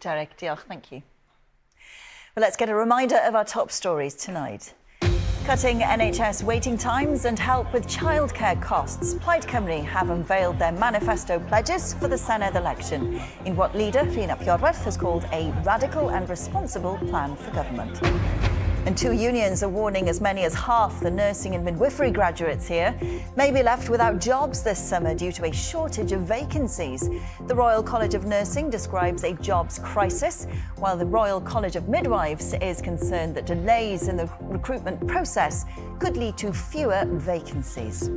Derek, diolch, thank you. Well, let's get a reminder of our top stories tonight. Cutting NHS waiting times and help with childcare costs. Plaid Cymru have unveiled their manifesto pledges for the Senedd election in what leader Rhina Piorwerth has called a radical and responsible plan for government. And two unions are warning as many as half the nursing and midwifery graduates here may be left without jobs this summer due to a shortage of vacancies. The Royal College of Nursing describes a jobs crisis, while the Royal College of Midwives is concerned that delays in the recruitment process could lead to fewer vacancies.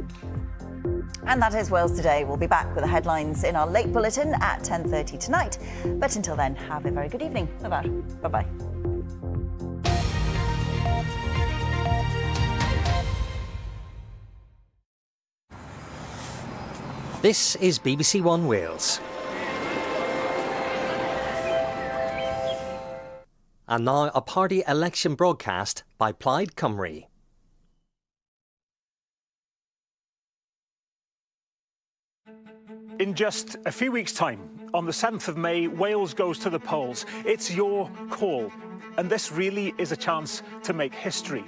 And that is Wales Today. We'll be back with the headlines in our late bulletin at 10:30 tonight. But until then, have a very good evening. Bye-bye. This is BBC One Wales. And now a party election broadcast by Plaid Cymru. In just a few weeks' time, on the 7th of May, Wales goes to the polls. It's your call, and this really is a chance to make history.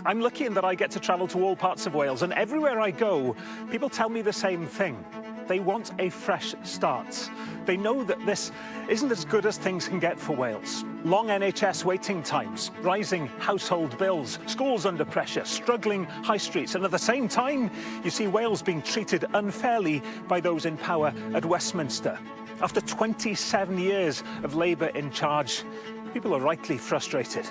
I'm lucky in that I get to travel to all parts of Wales, and everywhere I go, people tell me the same thing. They want a fresh start. They know that this isn't as good as things can get for Wales. Long NHS waiting times, rising household bills, schools under pressure, struggling high streets, and at the same time, you see Wales being treated unfairly by those in power at Westminster. After 27 years of Labour in charge, people are rightly frustrated.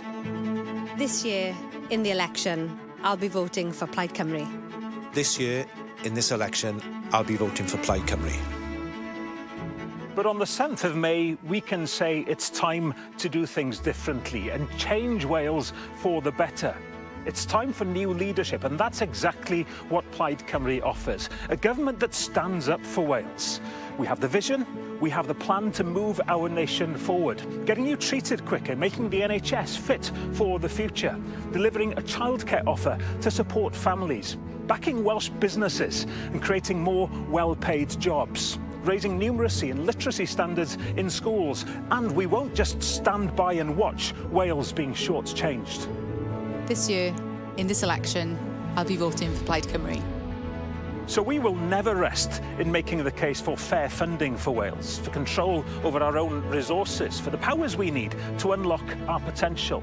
This year, in the election, I'll be voting for Plaid Cymru. This year, in this election, I'll be voting for Plaid Cymru. But on the 7th of May, we can say it's time to do things differently and change Wales for the better. It's time for new leadership, and that's exactly what Plaid Cymru offers. A government that stands up for Wales. We have the vision, we have the plan to move our nation forward, getting you treated quicker, making the NHS fit for the future, delivering a childcare offer to support families, backing Welsh businesses and creating more well-paid jobs, raising numeracy and literacy standards in schools, and we won't just stand by and watch Wales being shortchanged. This year, in this election, I'll be voting for Plaid Cymru. So we will never rest in making the case for fair funding for Wales, for control over our own resources, for the powers we need to unlock our potential.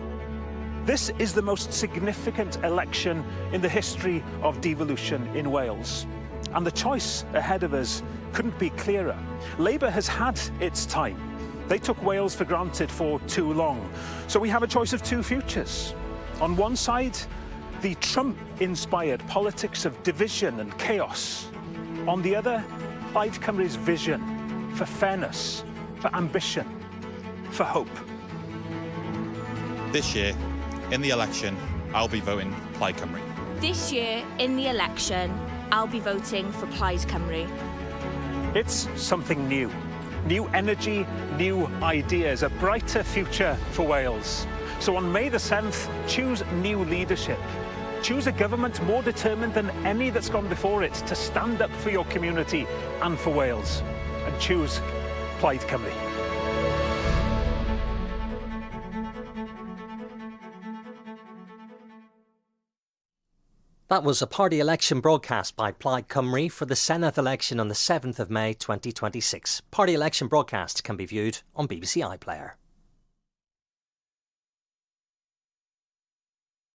This is the most significant election in the history of devolution in Wales. And the choice ahead of us couldn't be clearer. Labour has had its time. They took Wales for granted for too long. So we have a choice of two futures. On one side, the Trump-inspired politics of division and chaos. On the other, Plaid Cymru's vision for fairness, for ambition, for hope. This year, in the election, I'll be voting Plaid Cymru. This year, in the election, I'll be voting for Plaid Cymru. It's something new. New energy, new ideas, a brighter future for Wales. So on May the 7th, choose new leadership. Choose a government more determined than any that's gone before it to stand up for your community and for Wales. And choose Plaid Cymru. That was a party election broadcast by Plaid Cymru for the Senedd election on the 7th of May 2026. Party election broadcast can be viewed on BBC iPlayer.